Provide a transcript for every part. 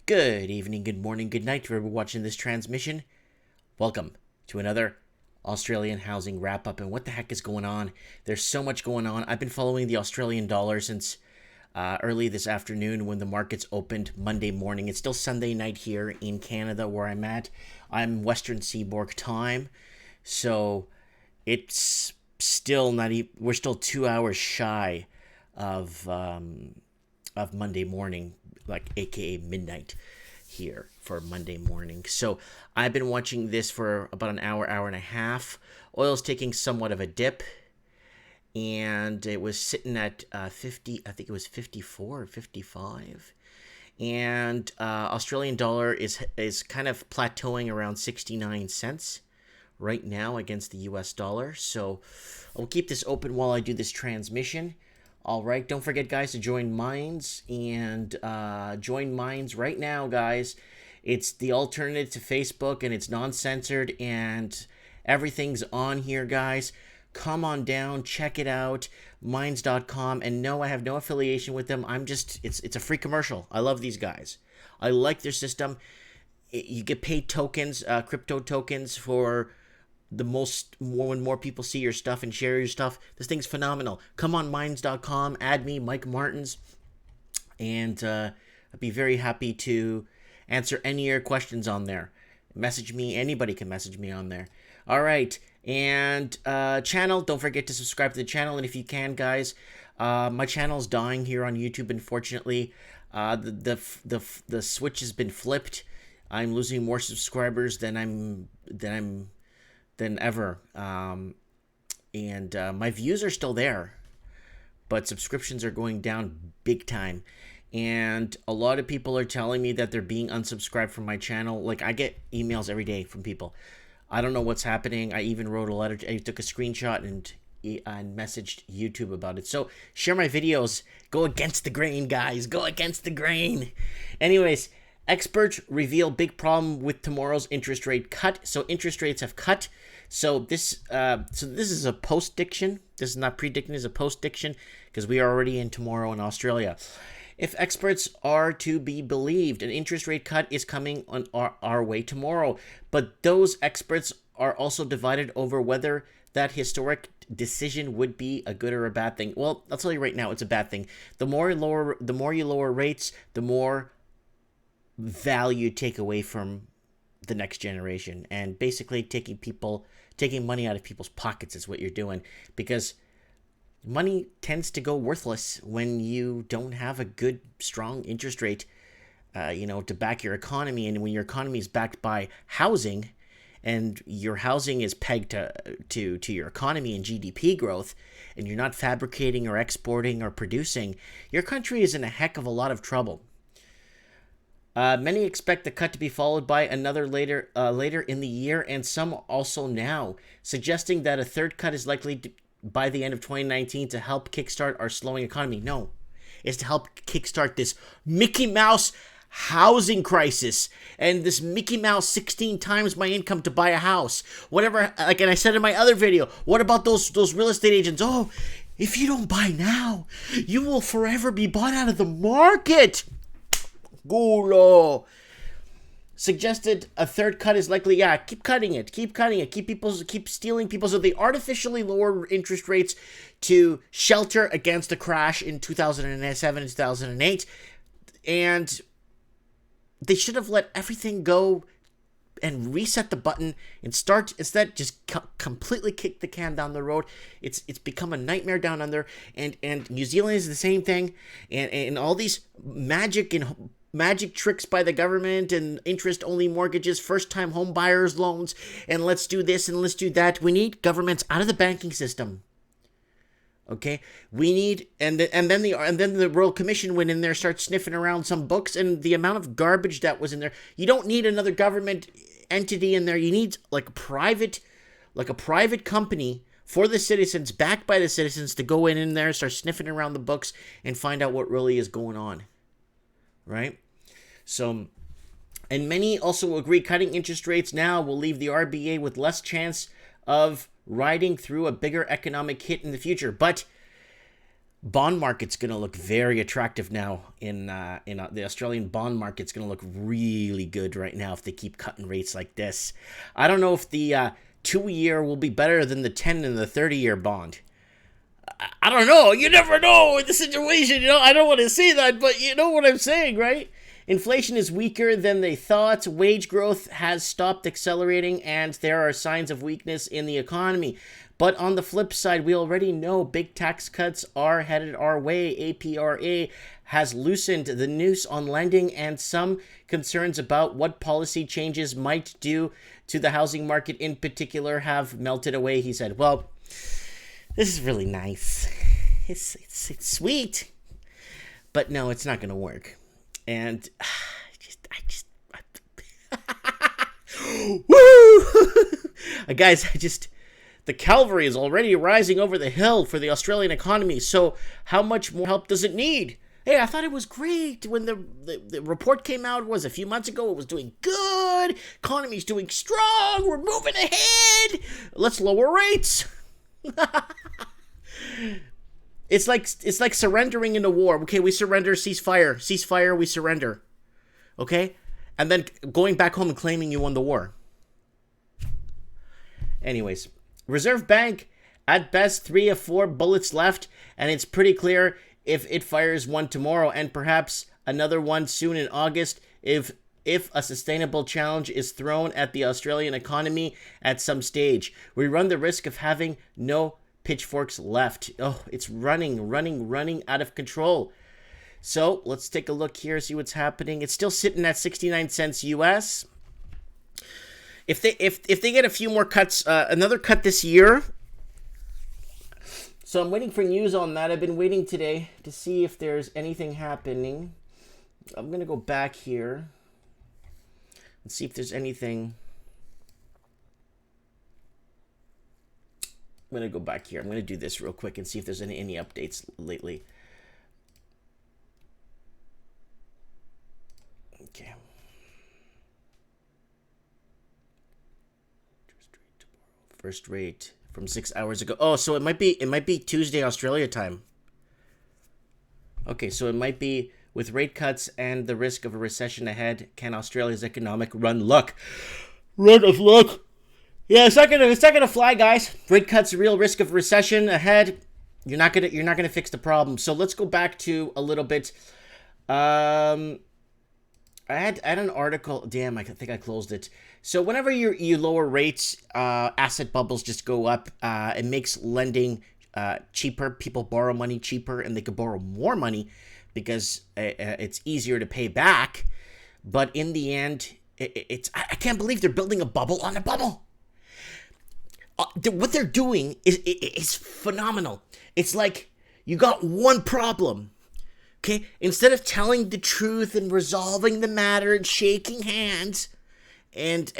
Good evening, good morning, good night to everyone watching this transmission. Welcome to another Australian housing wrap up. And what the heck is going on? There's so much going on. I've been following the Australian dollar since early this afternoon when the markets opened Monday morning. It's still Sunday night here in Canada where I'm at. I'm Western Seaboard time, so it's still not even, we're still 2 hours shy of Monday morning, like aka midnight here for Monday morning. So I've been watching this for about an hour and a half. Oil's taking somewhat of a dip, and it was sitting at 50, I think it was 54 or 55. And Australian dollar is kind of plateauing around 69 cents right now against the US dollar. So I'll keep this open while I do this transmission. All right, don't forget, guys, to join Minds, and join Minds right now, guys. It's the alternative to Facebook, and it's non-censored, and everything's on here, guys. Come on down, check it out, minds.com. And no, I have no affiliation with them. It's a free commercial. I love these guys. I like their system. You get paid tokens, crypto tokens for when more people see your stuff and share your stuff. This thing's phenomenal. Come on minds.com, add me, Mike Martins, and I'd be very happy to answer any of your questions on there. Message me. Anybody can message me on there. All right, and channel, don't forget to subscribe to the channel. And if you can, guys, my channel's dying here on YouTube, unfortunately. The switch has been flipped. I'm losing more subscribers than ever, and my views are still there, but subscriptions are going down big time. And a lot of people are telling me that they're being unsubscribed from my channel. Like, I get emails every day from people. I don't know what's happening. I even wrote a letter. I took a screenshot and messaged YouTube about it. So share my videos. Go against the grain, guys. Go against the grain. Anyways, experts reveal big problem with tomorrow's interest rate cut. So interest rates have cut. So this is a post-diction. This is not predicting, it's a post-diction, because we are already in tomorrow in Australia. If experts are to be believed, an interest rate cut is coming on our way tomorrow. But those experts are also divided over whether that historic decision would be a good or a bad thing. Well, I'll tell you right now, it's a bad thing. The more you lower rates, the more value you take away from the next generation, and basically taking money out of people's pockets is what you're doing, because money tends to go worthless when you don't have a good, strong interest rate, to back your economy. And when your economy is backed by housing, and your housing is pegged to your economy and GDP growth, and you're not fabricating or exporting or producing, your country is in a heck of a lot of trouble. Many expect the cut to be followed by another later in the year, and some also now, suggesting that a third cut is likely by the end of 2019 to help kickstart our slowing economy. No, it's to help kickstart this Mickey Mouse housing crisis, and this Mickey Mouse 16 times my income to buy a house. Whatever, like, and I said in my other video, what about those real estate agents? Oh, if you don't buy now, you will forever be bought out of the market. Gulo. Suggested a third cut is likely. Yeah, keep cutting it, keep stealing people. So they artificially lower interest rates to shelter against a crash in 2007 and 2008, and they should have let everything go and reset the button and start, instead just completely kick the can down the road. It's become a nightmare down under, and New Zealand is the same thing, and all these magic tricks by the government, and interest-only mortgages, first-time home buyers loans, and let's do this and let's do that. We need governments out of the banking system. Okay, we need, and then the Royal Commission went in there, started sniffing around some books, and the amount of garbage that was in there. You don't need another government entity in there. You need like a private company for the citizens, backed by the citizens, to go in there, start sniffing around the books, and find out what really is going on. Right? So, and many also agree cutting interest rates now will leave the RBA with less chance of riding through a bigger economic hit in the future. But bond market's going to look very attractive now in the Australian bond market's going to look really good right now if they keep cutting rates like this. I don't know if the 2-year will be better than the 10 and the 30-year bond. I don't know. You never know in the situation. I don't want to say that, but you know what I'm saying, right? Inflation is weaker than they thought. Wage growth has stopped accelerating, and there are signs of weakness in the economy. But on the flip side, we already know big tax cuts are headed our way. APRA has loosened the noose on lending, and some concerns about what policy changes might do to the housing market in particular have melted away. He said, well, this is really nice. It's sweet. But no, it's not going to work. And woo! Guys, the cavalry is already rising over the hill for the Australian economy. So how much more help does it need? Hey, I thought it was great when the report came out. Was a few months ago. It was doing good. Economy's doing strong. We're moving ahead. Let's lower rates. It's like surrendering in a war. Okay, we surrender, ceasefire, we surrender. Okay? And then going back home and claiming you won the war. Anyways, Reserve Bank, at best 3 of 4 bullets left, and it's pretty clear if it fires one tomorrow and perhaps another one soon in August if a sustainable challenge is thrown at the Australian economy at some stage. We run the risk of having no pitchforks left. Oh, it's running out of control. So let's take a look here, see what's happening. It's still sitting at 69 cents US. If they get a few more cuts, another cut this year. So I'm waiting for news on that. I've been waiting today to see if there's anything happening. I'm gonna go back here and see if there's anything. I'm going to go back here. I'm going to do this real quick and see if there's any updates lately. Okay. First rate from 6 hours ago. Oh, so it might be Tuesday Australia time. Okay, so it might be with rate cuts and the risk of a recession ahead. Can Australia's economic run of luck? Yeah, it's not gonna fly, guys. Rate cuts, real risk of recession ahead. You're not gonna fix the problem. So let's go back to a little bit. I had an article. Damn, I think I closed it. So whenever you lower rates, asset bubbles just go up. It makes lending cheaper. People borrow money cheaper, and they could borrow more money because it's easier to pay back. But in the end, I can't believe they're building a bubble on a bubble. What they're doing is phenomenal. It's like you got one problem, okay? Instead of telling the truth and resolving the matter and shaking hands and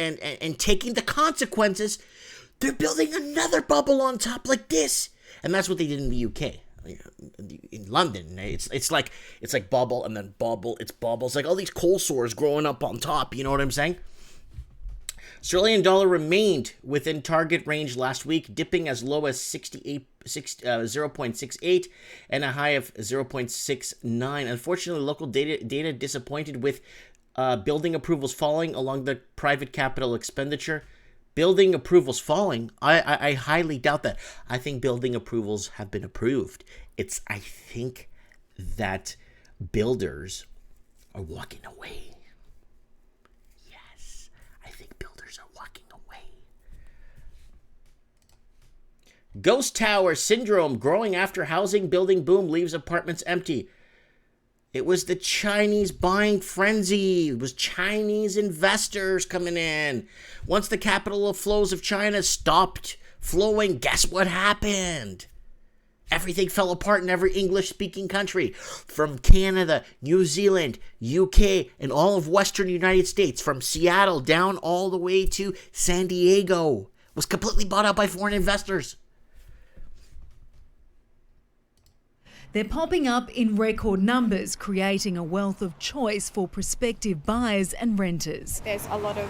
taking the consequences, they're building another bubble on top like this. And that's what they did in the UK. In London, it's like bubble and then bubble. It's bubbles, like all these coal sores growing up on top. You know what I'm saying? Australian dollar remained within target range last week, dipping as low as 0.68 and a high of 0.69. Unfortunately, local data disappointed with building approvals falling along the private capital expenditure. Building approvals falling? I highly doubt that. I think building approvals have been approved. I think that builders are walking away. Ghost tower syndrome growing after housing building boom leaves apartments empty. It was the Chinese buying frenzy. It was Chinese investors coming in. Once the capital flows of China stopped flowing, guess what happened? Everything fell apart in every English-speaking country. From Canada, New Zealand, UK, and all of Western United States. From Seattle down all the way to San Diego. Was completely bought out by foreign investors. They're popping up in record numbers, creating a wealth of choice for prospective buyers and renters. There's a lot of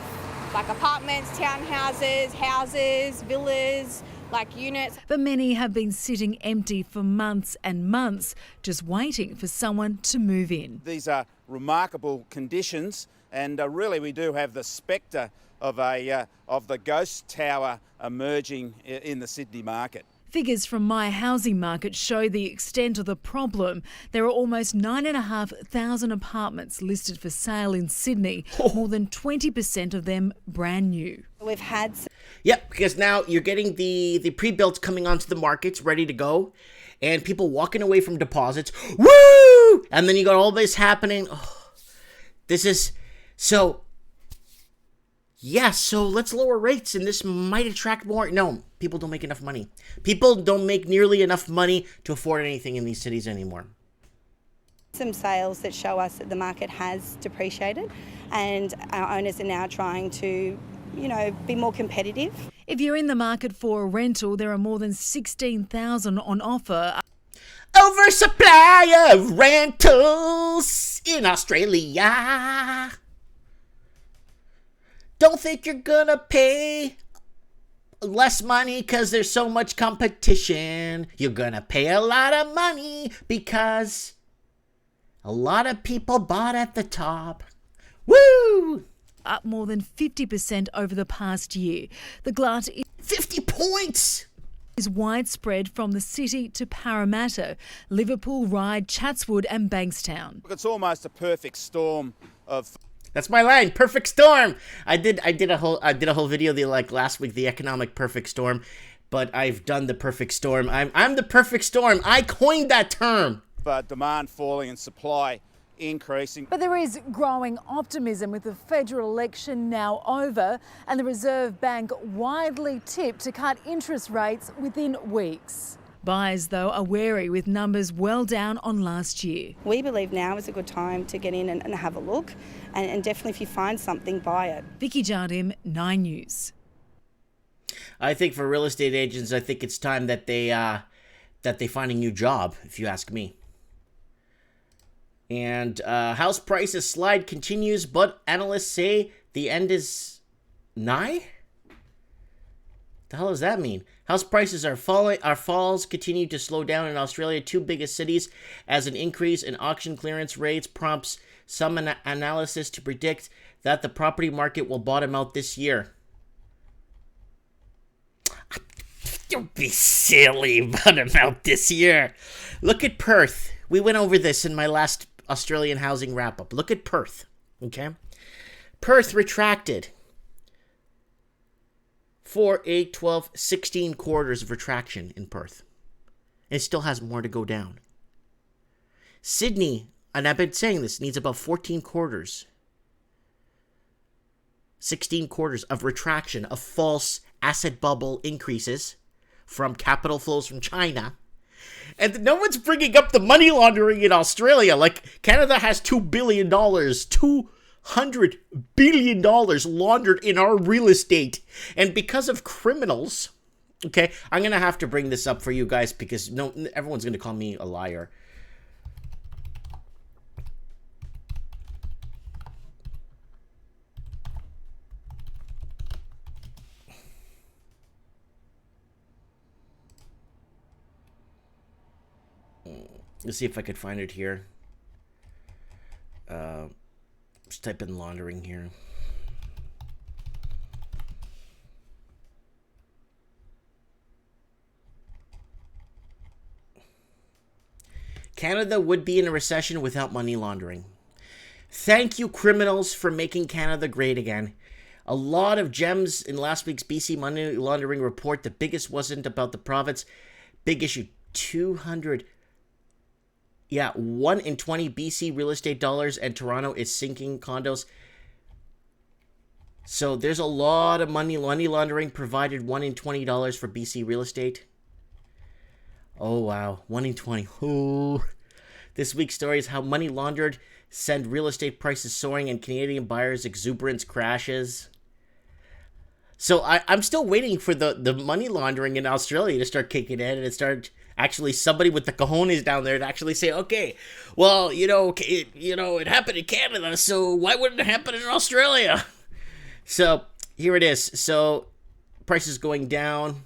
apartments, townhouses, houses, villas, like units. But many have been sitting empty for months and months, just waiting for someone to move in. These are remarkable conditions, and really we do have the spectre of the ghost tower emerging in the Sydney market. Figures from My Housing Market show the extent of the problem. There are almost 9,500 apartments listed for sale in Sydney, more than 20% of them brand new. We've had... Yep, because now you're getting the pre-builts coming onto the markets, ready to go, and people walking away from deposits. Woo! And then you got all this happening. Oh, this is... So... Yeah, so let's lower rates, and this might attract more. No, people don't make enough money. People don't make nearly enough money to afford anything in these cities anymore. Some sales that show us that the market has depreciated, and our owners are now trying to, be more competitive. If you're in the market for a rental, there are more than 16,000 on offer. Oversupply of rentals in Australia. Don't think you're gonna pay less money because there's so much competition. You're gonna pay a lot of money because a lot of people bought at the top. Woo! Up more than 50% over the past year. The glut 50 points! Is widespread from the city to Parramatta, Liverpool, Ryde, Chatswood and Bankstown. It's almost a perfect storm of... That's my line, perfect storm. I did a whole video last week, the economic perfect storm, but I've done the perfect storm. I'm the perfect storm. I coined that term. Demand falling and supply increasing. But there is growing optimism with the federal election now over and the Reserve Bank widely tipped to cut interest rates within weeks. Buyers, though, are wary with numbers well down on last year. We believe now is a good time to get in and have a look, and definitely if you find something, buy it. Vicky Jardim, 9 News. I think for real estate agents, I think it's time that they find a new job, if you ask me. And house prices slide continues, but analysts say the end is nigh? The hell does that mean? House prices are falling. Our falls continue to slow down in Australia, two biggest cities, as an increase in auction clearance rates prompts some analysis to predict that the property market will bottom out this year. Don't be silly, bottom out this year. Look at Perth. We went over this in my last Australian housing wrap-up. Look at Perth, okay? Perth retracted. 4, 8, 12, 16 quarters of retraction in Perth. And it still has more to go down. Sydney, and I've been saying this, needs about 14 quarters. 16 quarters of retraction, of false asset bubble increases from capital flows from China. And no one's bringing up the money laundering in Australia. Like, Canada has $2 billion, $200 billion laundered in our real estate. And because of criminals, okay, I'm going to have to bring this up for you guys because everyone's going to call me a liar. Let's see if I could find it here. Just type in laundering here. Canada would be in a recession without money laundering. Thank you, criminals, for making Canada great again. A lot of gems in last week's BC money laundering report. The biggest wasn't about the province. Big issue, 200... Yeah, 1 in 20 BC real estate dollars, and Toronto is sinking condos. So there's a lot of money laundering provided. 1 in $20 for BC real estate. Oh, wow. 1 in 20. Oh. This week's story is how money laundered send real estate prices soaring and Canadian buyers' exuberance crashes. So I'm still waiting for the money laundering in Australia to start kicking in and it start actually somebody with the cojones down there to actually say, okay, well, it happened in Canada, so why wouldn't it happen in Australia? So here it is. So prices going down.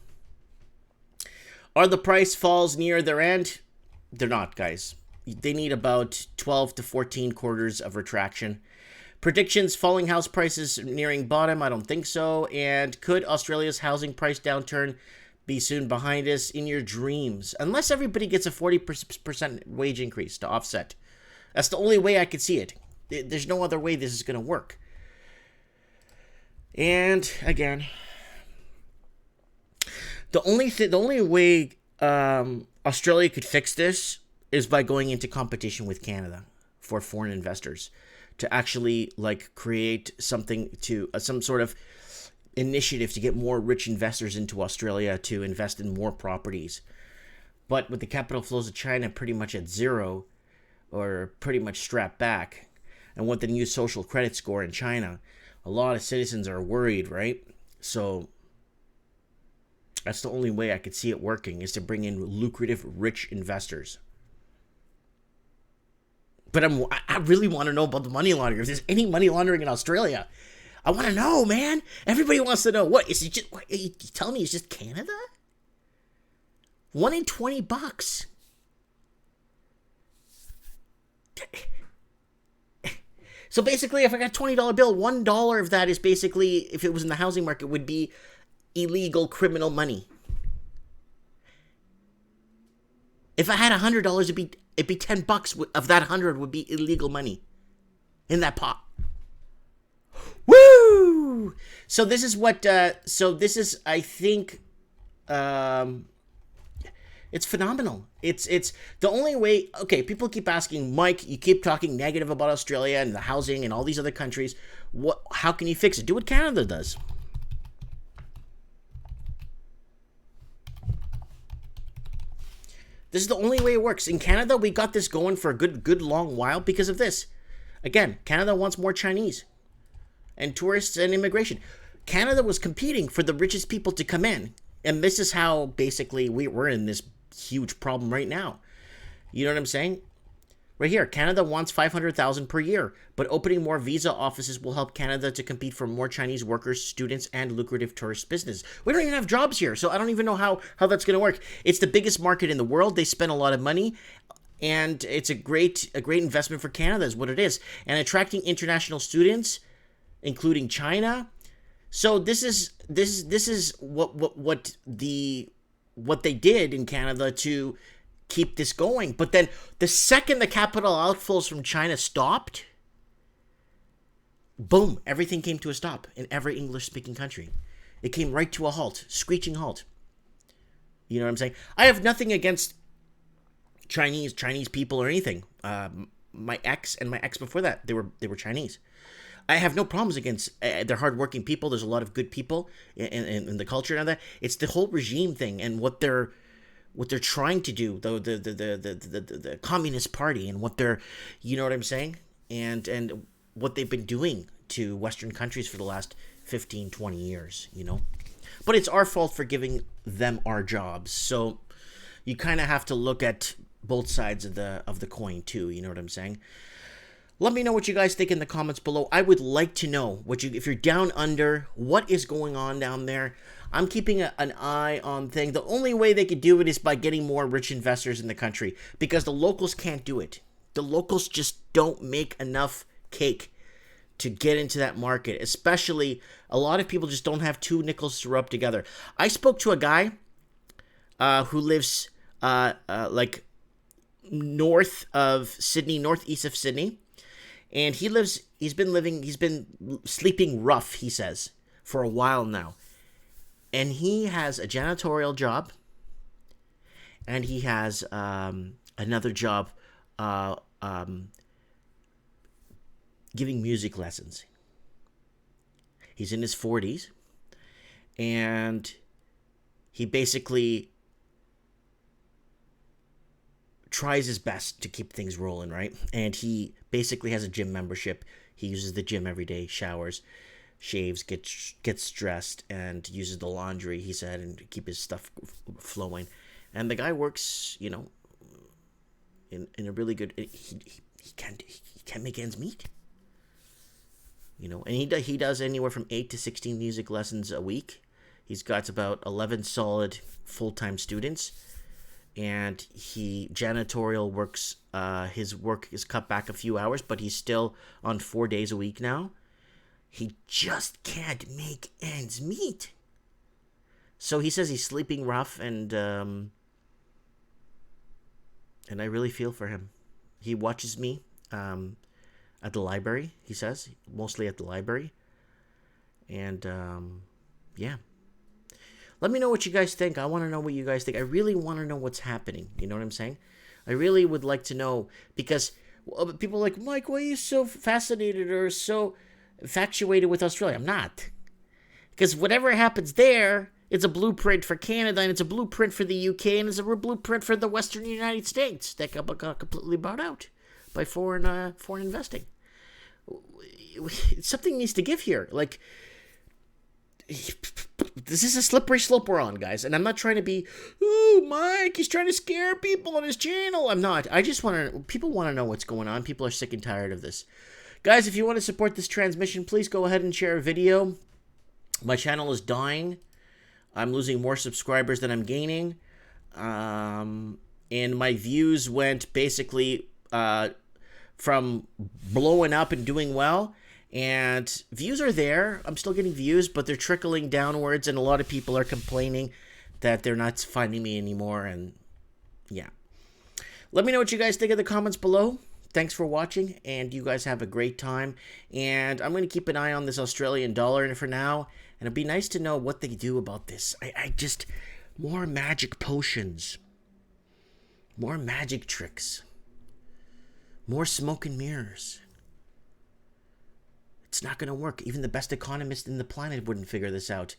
Are the price falls near their end? They're not, guys. They need about 12 to 14 quarters of retraction. Predictions, falling house prices nearing bottom? I don't think so. And could Australia's housing price downturn be soon behind us? In your dreams. Unless everybody gets a 40% wage increase to offset. That's the only way I could see it. There's no other way this is going to work. And again, the only way Australia could fix this is by going into competition with Canada for foreign investors to actually like create something to some sort of initiative to get more rich investors into Australia to invest in more properties. But with the capital flows of China pretty much at zero or pretty much strapped back, and with the new social credit score in China, a lot of citizens are worried, right? So that's the only way I could see it working, is to bring in lucrative, rich investors. But I really want to know about the money laundering. If there's any money laundering in Australia, I want to know, man. Everybody wants to know. What is it? Just what, you telling me it's just Canada? 1 in 20 bucks. So basically, if I got a $20 bill, $1 of that is basically, if it was in the housing market, would be illegal criminal money. If I had $100, it'd be 10 bucks of that 100 would be illegal money in that pot. Woo! So this is what. I think. It's phenomenal. It's the only way. Okay, people keep asking, Mike, you keep talking negative about Australia and the housing and all these other countries. How can you fix it? Do what Canada does. This is the only way it works. In Canada, we got this going for a good long while because of this. Again, Canada wants more Chinese and tourists and immigration. Canada was competing for the richest people to come in. And this is how basically we're in this huge problem right now. You know what I'm saying? Right here, Canada wants 500,000 per year, but opening more visa offices will help Canada to compete for more Chinese workers, students, and lucrative tourist business. We don't even have jobs here, so I don't even know how that's going to work. It's the biggest market in the world. They spend a lot of money, and it's a great investment for Canada is what it is. And attracting international students, including China. So this is what they did in Canada to keep this going. But then the second the capital outflows from China stopped, boom, everything came to a stop in every English-speaking country. It came right to a halt, screeching halt. You know what I'm saying? I have nothing against Chinese people or anything. My ex and my ex before that, they were Chinese. I have no problems against. They're hardworking people. There's a lot of good people in the culture and all that. It's the whole regime thing and what they're trying to do, the Communist Party, and what they're, you know what I'm saying, and what they've been doing to Western countries for the last 15, 20 years, you know. But it's our fault for giving them our jobs. So you kind of have to look at both sides of the coin too. You know what I'm saying? Let me know what you guys think in the comments below. I would like to know if you're down under, what is going on down there. I'm keeping an eye on things. The only way they could do it is by getting more rich investors in the country, because the locals can't do it. The locals just don't make enough cake to get into that market. Especially, a lot of people just don't have two nickels to rub together. I spoke to a guy who lives like north of Sydney, northeast of Sydney. And he's been sleeping rough, he says, for a while now. And he has a janitorial job. And he has another job giving music lessons. He's in his 40s. And he basically tries his best to keep things rolling, right? And he basically has a gym membership. He uses the gym every day, showers, shaves, gets dressed, and uses the laundry, he said, and to keep his stuff flowing. And the guy works, you know, in a really good. He can't make ends meet. You know, and he does anywhere from 8 to 16 music lessons a week. He's got about 11 solid full-time students, and janitorial works. His work is cut back a few hours, but he's still on 4 days a week now. He just can't make ends meet. So he says he's sleeping rough, and I really feel for him. He watches me at the library, he says, mostly at the library. And yeah. Let me know what you guys think. I want to know what you guys think. I really want to know what's happening. You know what I'm saying? I really would like to know, because people are like, Mike, why are you so fascinated or so infatuated with Australia? I'm not. Because whatever happens there, it's a blueprint for Canada, and it's a blueprint for the UK, and it's a blueprint for the Western United States that got completely bought out by foreign investing. Something needs to give here. Like, this is a slippery slope we're on, guys. And I'm not trying to be, ooh, Mike, he's trying to scare people on his channel. I'm not. I just want to, people want to know what's going on. People are sick and tired of this. Guys, if you want to support this transmission, please go ahead and share a video. My channel is dying. I'm losing more subscribers than I'm gaining. And my views went basically from blowing up and doing well. And views are there. I'm still getting views, but they're trickling downwards. And a lot of people are complaining that they're not finding me anymore. And yeah. Let me know what you guys think in the comments below. Thanks for watching, and you guys have a great time. And I'm going to keep an eye on this Australian dollar for now. And it'd be nice to know what they do about this. I just, more magic potions. More magic tricks. More smoke and mirrors. It's not going to work. Even the best economist in the planet wouldn't figure this out.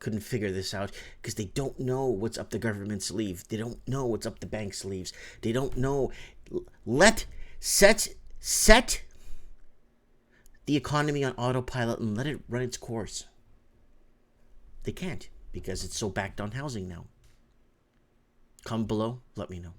Couldn't figure this out because they don't know what's up the government's sleeve. They don't know what's up the bank's sleeves. They don't know. Set the economy on autopilot and let it run its course. They can't because it's so backed on housing now. Comment below, let me know.